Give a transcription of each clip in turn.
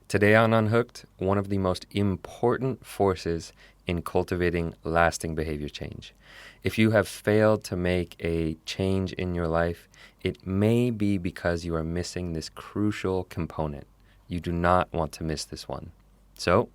Today on Unhooked, one of the most important forces in cultivating lasting behavior change. If you have failed to make a change in your life, it may be because you are missing this crucial component. You do not want to miss this one. So,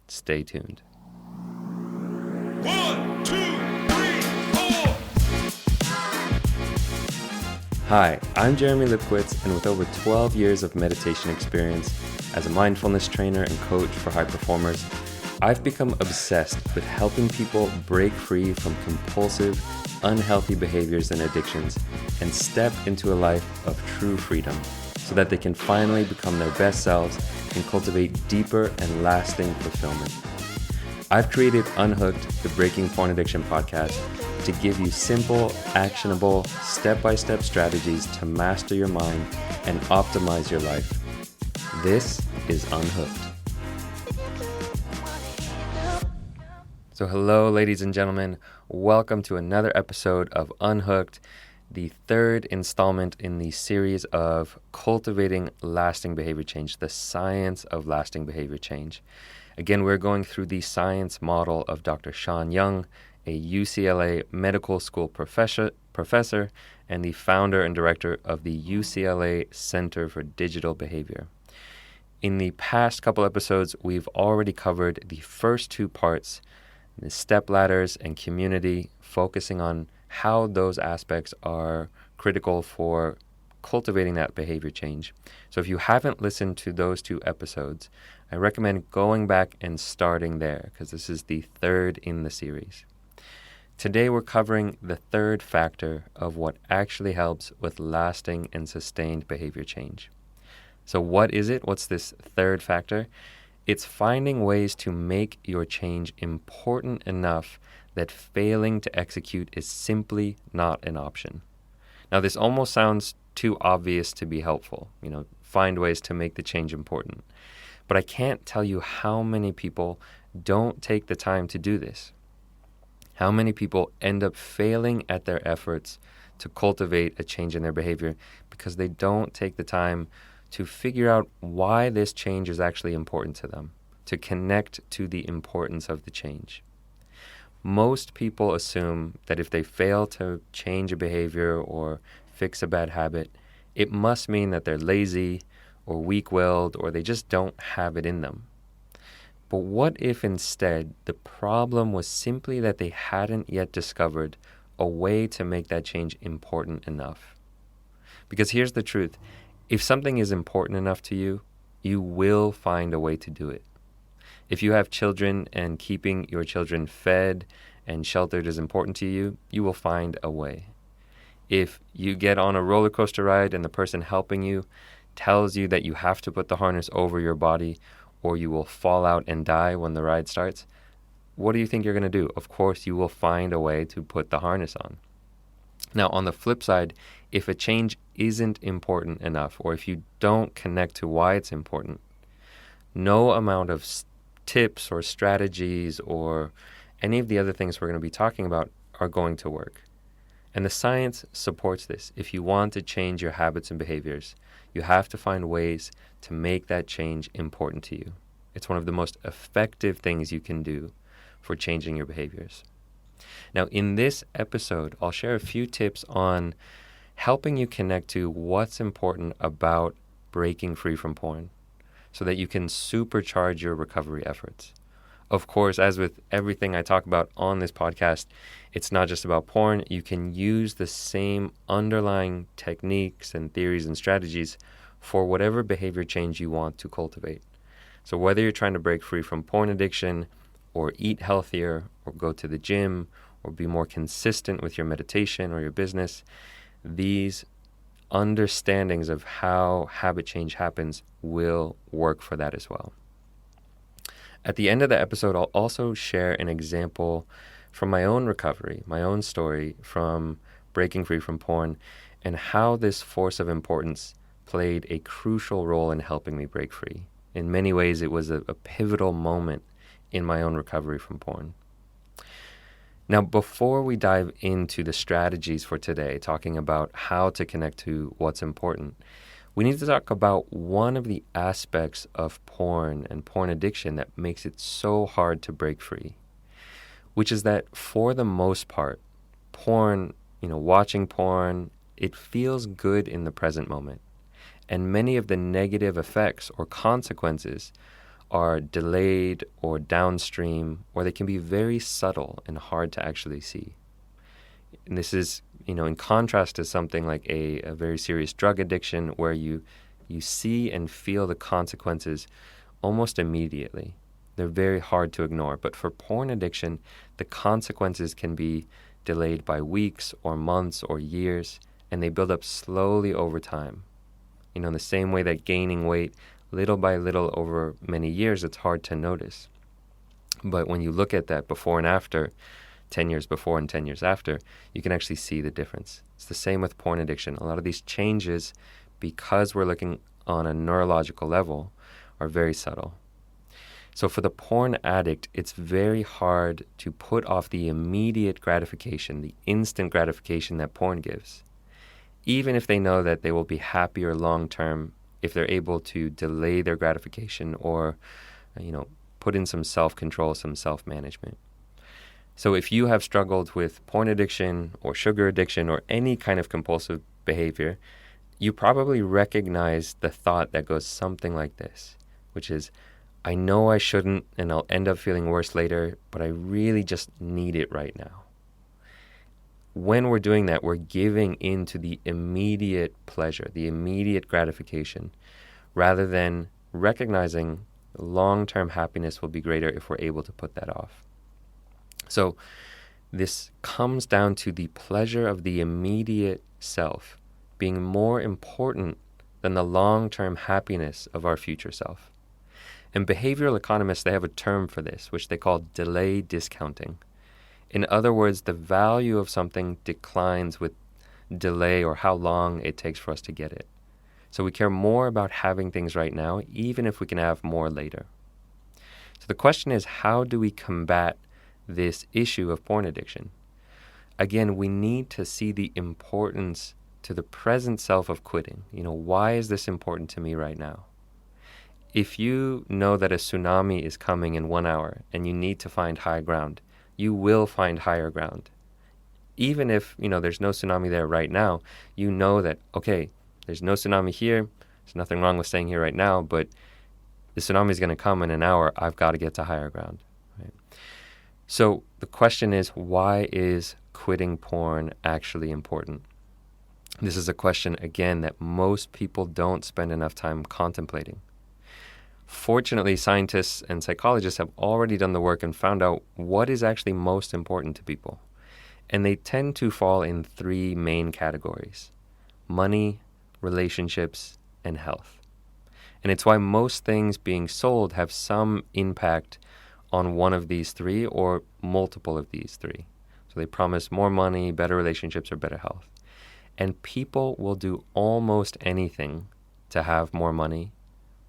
stay tuned. 1, 2, 3, 4. Hi, I'm Jeremy Lipkowitz, and with over 12 years of meditation experience as a mindfulness trainer and coach for high performers, I've become obsessed with helping people break free from compulsive, unhealthy behaviors and addictions and step into a life of true freedom so that they can finally become their best selves and cultivate deeper and lasting fulfillment. I've created Unhooked, the Breaking Porn Addiction podcast, to give you simple, actionable, step-by-step strategies to master your mind and optimize your life. This is Unhooked. So hello, ladies and gentlemen. Welcome to another episode of Unhooked, the third installment in the series of cultivating lasting behavior change, the science of lasting behavior change. Again, we're going through the science model of Dr. Sean Young, a UCLA medical school professor and the founder and director of the UCLA Center for Digital Behavior. In the past couple episodes, we've already covered the first two parts, the step ladders and community, focusing on how those aspects are critical for cultivating that behavior change. So if you haven't listened to those two episodes, I recommend going back and starting there because this is the third in the series. Today we're covering the third factor of what actually helps with lasting and sustained behavior change. So what is it? What's this third factor? It's finding ways to make your change important enough that failing to execute is simply not an option. Now this almost sounds too obvious to be helpful, find ways to make the change important. But I can't tell you how many people don't take the time to do this. How many people end up failing at their efforts to cultivate a change in their behavior because they don't take the time to figure out why this change is actually important to them, to connect to the importance of the change. Most people assume that if they fail to change a behavior or fix a bad habit, it must mean that they're lazy or weak-willed or they just don't have it in them. But what if instead the problem was simply that they hadn't yet discovered a way to make that change important enough? Because here's the truth. If something is important enough to you, you will find a way to do it. If you have children and keeping your children fed and sheltered is important to you, you will find a way. If you get on a roller coaster ride and the person helping you tells you that you have to put the harness over your body or you will fall out and die when the ride starts, what do you think you're going to do? Of course, you will find a way to put the harness on. Now, on the flip side, if a change isn't important enough, or if you don't connect to why it's important, no amount of tips or strategies or any of the other things we're going to be talking about are going to work. And the science supports this. If you want to change your habits and behaviors, you have to find ways to make that change important to you. It's one of the most effective things you can do for changing your behaviors. Now, in this episode, I'll share a few tips on helping you connect to what's important about breaking free from porn so that you can supercharge your recovery efforts. Of course, as with everything I talk about on this podcast, it's not just about porn. You can use the same underlying techniques and theories and strategies for whatever behavior change you want to cultivate. So whether you're trying to break free from porn addiction or eat healthier or go to the gym or be more consistent with your meditation or your business, these understandings of how habit change happens will work for that as well. At the end of the episode, I'll also share an example from my own recovery, my own story from breaking free from porn, and how this force of importance played a crucial role in helping me break free. In many ways, it was a pivotal moment in my own recovery from porn. Now, before we dive into the strategies for today, talking about how to connect to what's important, we need to talk about one of the aspects of porn and porn addiction that makes it so hard to break free, which is that for the most part, porn, watching porn, it feels good in the present moment. And many of the negative effects or consequences are delayed or downstream, or they can be very subtle and hard to actually see. And this is, in contrast to something like a very serious drug addiction where you see and feel the consequences almost immediately. They're very hard to ignore. But for porn addiction, the consequences can be delayed by weeks or months or years, and they build up slowly over time. In the same way that gaining weight little by little over many years, it's hard to notice. But when you look at that before and after, 10 years before and 10 years after, you can actually see the difference. It's the same with porn addiction. A lot of these changes, because we're looking on a neurological level, are very subtle. So for the porn addict, it's very hard to put off the immediate gratification, the instant gratification that porn gives, even if they know that they will be happier long-term if they're able to delay their gratification or, put in some self-control, some self-management. So if you have struggled with porn addiction or sugar addiction or any kind of compulsive behavior, you probably recognize the thought that goes something like this, which is, I know I shouldn't and I'll end up feeling worse later, but I really just need it right now. When we're doing that, we're giving in to the immediate pleasure, the immediate gratification, rather than recognizing long-term happiness will be greater if we're able to put that off. So this comes down to the pleasure of the immediate self being more important than the long-term happiness of our future self. And behavioral economists, they have a term for this, which they call delay discounting. In other words, the value of something declines with delay or how long it takes for us to get it. So we care more about having things right now, even if we can have more later. So the question is, how do we combat this issue of porn addiction? Again, we need to see the importance to the present self of quitting. Why is this important to me right now? If you know that a tsunami is coming in 1 hour and you need to find high ground, you will find higher ground. Even if, there's no tsunami there right now, you know that, okay, there's no tsunami here, there's nothing wrong with staying here right now, but the tsunami is going to come in an hour, I've got to get to higher ground. Right? So the question is, why is quitting porn actually important? This is a question, again, that most people don't spend enough time contemplating. Fortunately, scientists and psychologists have already done the work and found out what is actually most important to people. And they tend to fall in 3 main categories: money, relationships, and health. And it's why most things being sold have some impact on one of these 3 or multiple of these 3. So they promise more money, better relationships, or better health. And people will do almost anything to have more money,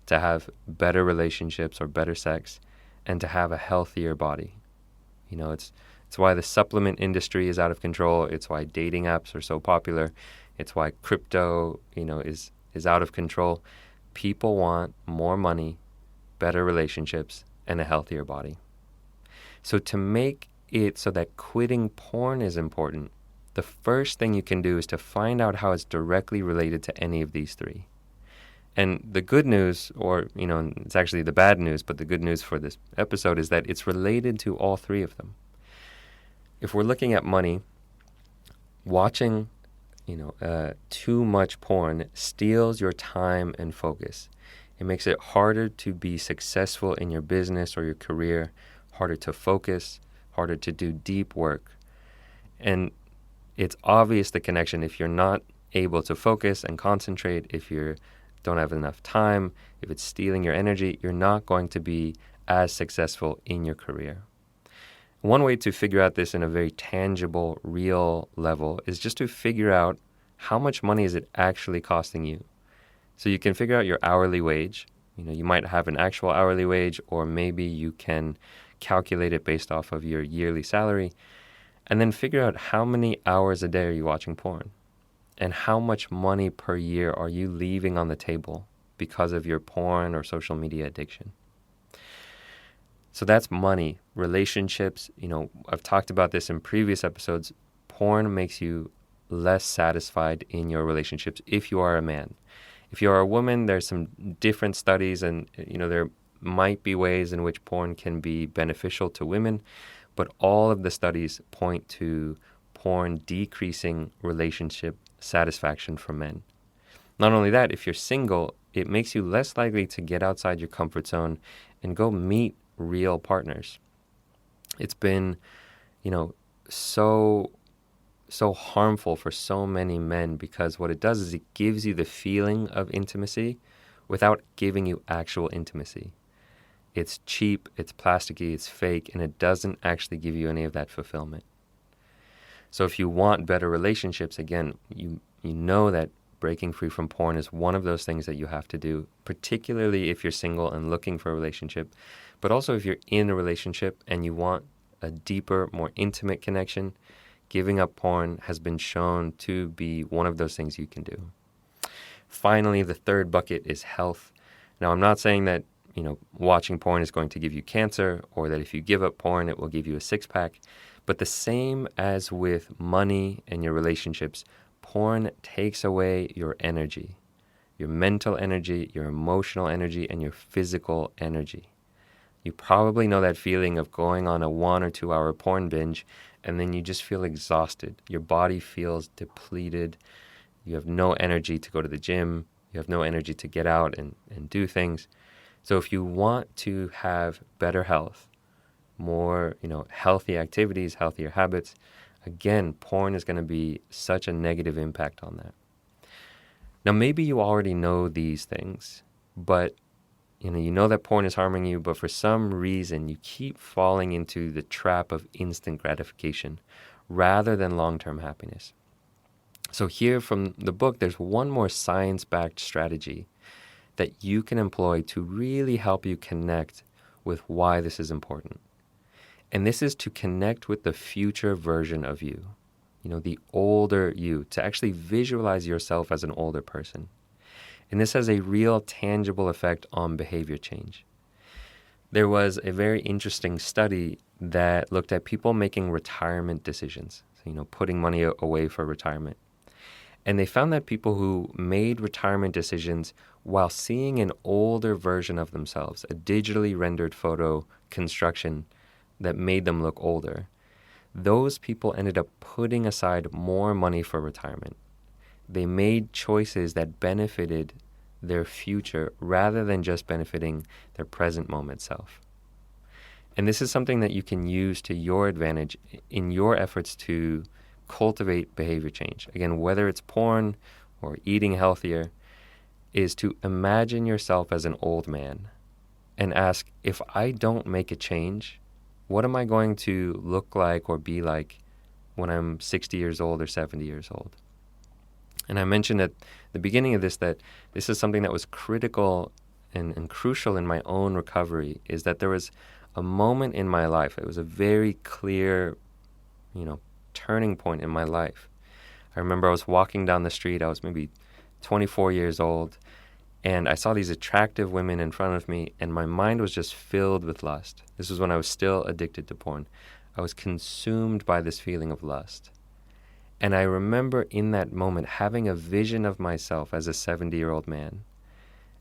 to have better relationships or better sex, and to have a healthier body. It's why the supplement industry is out of control. It's why dating apps are so popular. It's why crypto, is out of control. People want more money, better relationships, and a healthier body. So to make it so that quitting porn is important, the first thing you can do is to find out how it's directly related to any of these 3. And the good news, or, it's actually the bad news, but the good news for this episode is that it's related to all 3 of them. If we're looking at money, watching, too much porn steals your time and focus. It makes it harder to be successful in your business or your career, harder to focus, harder to do deep work. And it's obvious the connection. If you're not able to focus and concentrate, if you don't have enough time, if it's stealing your energy, you're not going to be as successful in your career. One way to figure out this in a very tangible, real level is just to figure out how much money is it actually costing you. So you can figure out your hourly wage. You might have an actual hourly wage, or maybe you can calculate it based off of your yearly salary, and then figure out how many hours a day are you watching porn. And how much money per year are you leaving on the table because of your porn or social media addiction? So that's money. Relationships, I've talked about this in previous episodes. Porn makes you less satisfied in your relationships if you are a man. If you are a woman, there's some different studies, and there might be ways in which porn can be beneficial to women, but all of the studies point to porn decreasing relationship satisfaction for men. Not only that, if you're single, it makes you less likely to get outside your comfort zone and go meet real partners. It's been, so harmful for so many men, because what it does is it gives you the feeling of intimacy without giving you actual intimacy. It's cheap, it's plasticky, it's fake, and it doesn't actually give you any of that fulfillment. So if you want better relationships, again, you know that breaking free from porn is one of those things that you have to do, particularly if you're single and looking for a relationship, but also if you're in a relationship and you want a deeper, more intimate connection. Giving up porn has been shown to be one of those things you can do. Finally, the third bucket is health. Now, I'm not saying that, watching porn is going to give you cancer, or that if you give up porn, it will give you a six-pack. But the same as with money and your relationships, porn takes away your energy, your mental energy, your emotional energy, and your physical energy. You probably know that feeling of going on a 1 or 2 hour porn binge, and then you just feel exhausted. Your body feels depleted. You have no energy to go to the gym. You have no energy to get out and do things. So if you want to have better health, more, healthy activities, healthier habits, again, porn is going to be such a negative impact on that. Now, maybe you already know these things, but you know that porn is harming you, but for some reason you keep falling into the trap of instant gratification rather than long-term happiness. So here from the book, there's one more science-backed strategy that you can employ to really help you connect with why this is important. And this is to connect with the future version of you, the older you, to actually visualize yourself as an older person. And this has a real tangible effect on behavior change. There was a very interesting study that looked at people making retirement decisions, putting money away for retirement. And they found that people who made retirement decisions while seeing an older version of themselves, a digitally rendered photo construction that made them look older, those people ended up putting aside more money for retirement. They made choices that benefited their future rather than just benefiting their present moment self. And this is something that you can use to your advantage in your efforts to cultivate behavior change. Again, whether it's porn or eating healthier, is to imagine yourself as an old man and ask, if I don't make a change, what am I going to look like or be like when I'm 60 years old or 70 years old? And I mentioned at the beginning of this that this is something that was critical and crucial in my own recovery, is that there was a moment in my life, it was a very clear, turning point in my life. I remember I was walking down the street, I was maybe 24 years old, and I saw these attractive women in front of me, and my mind was just filled with lust. This was when I was still addicted to porn. I was consumed by this feeling of lust. And I remember in that moment having a vision of myself as a 70-year-old man.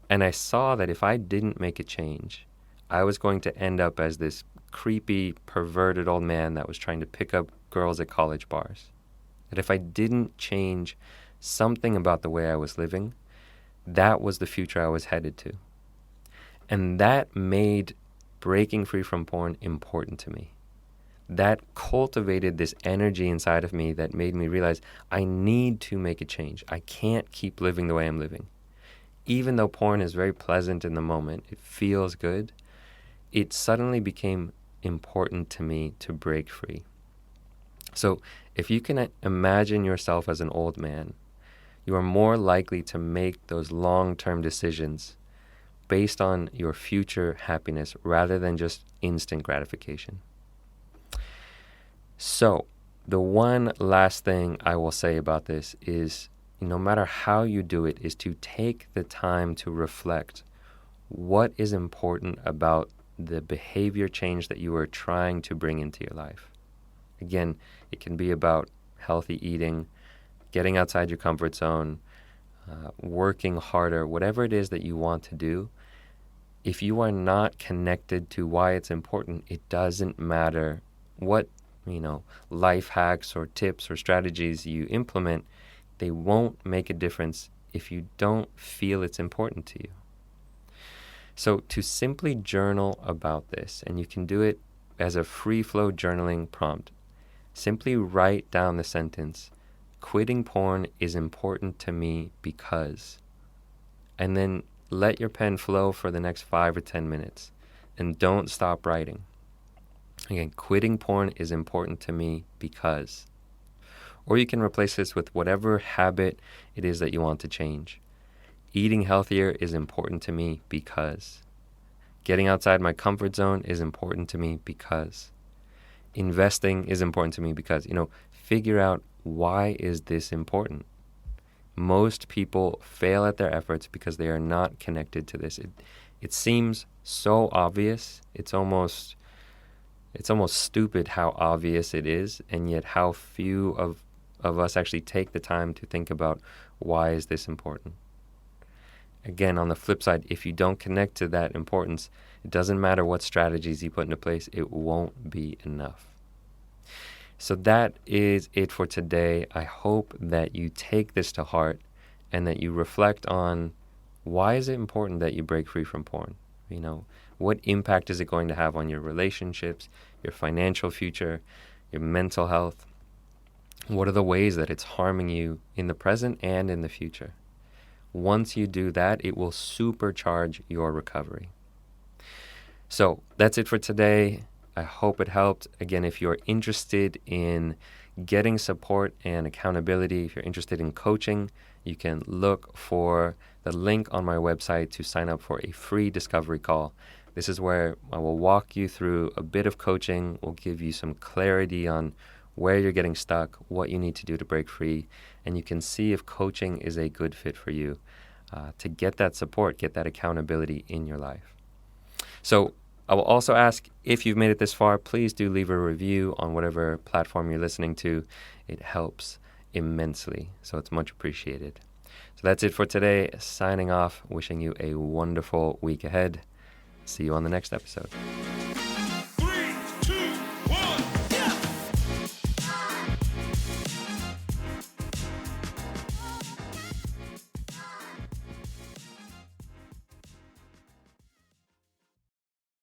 And I saw that if I didn't make a change, I was going to end up as this creepy, perverted old man that was trying to pick up girls at college bars. That if I didn't change something about the way I was living, that was the future I was headed to. And that made breaking free from porn important to me. That cultivated this energy inside of me that made me realize I need to make a change. I can't keep living the way I'm living. Even though porn is very pleasant in the moment, it feels good, it suddenly became important to me to break free. So if you can imagine yourself as an old man, you are more likely to make those long-term decisions based on your future happiness rather than just instant gratification. So, the one last thing I will say about this is no matter how you do it, is to take the time to reflect what is important about the behavior change that you are trying to bring into your life. Again, it can be about healthy eating, getting outside your comfort zone, working harder, whatever it is that you want to do. If you are not connected to why it's important, it doesn't matter what, life hacks or tips or strategies you implement. They won't make a difference if you don't feel it's important to you. So to simply journal about this, and you can do it as a free-flow journaling prompt, simply write down the sentence, "Quitting porn is important to me because," and then let your pen flow for the next 5 or 10 minutes, and don't stop writing. Again, quitting porn is important to me because. Or you can replace this with whatever habit it is that you want to change. Eating healthier is important to me because. Getting outside my comfort zone is important to me because. Investing is important to me because. Figure out, why is this important? Most people fail at their efforts because they are not connected to this. It seems so obvious. It's almost stupid how obvious it is, and yet how few of us actually take the time to think about, why is this important? Again, on the flip side, if you don't connect to that importance, it doesn't matter what strategies you put into place, it won't be enough. So that is it for today. I hope that you take this to heart and that you reflect on, why is it important that you break free from porn? What impact is it going to have on your relationships, your financial future, your mental health? What are the ways that it's harming you in the present and in the future? Once you do that, it will supercharge your recovery. So that's it for today. I hope it helped. Again, if you're interested in getting support and accountability, if you're interested in coaching, you can look for the link on my website to sign up for a free discovery call. This is where I will walk you through a bit of coaching, will give you some clarity on where you're getting stuck, what you need to do to break free, and you can see if coaching is a good fit for you to get that support, get that accountability in your life. So I will also ask, if you've made it this far, please do leave a review on whatever platform you're listening to. It helps immensely, so it's much appreciated. So that's it for today. Signing off, wishing you a wonderful week ahead. See you on the next episode.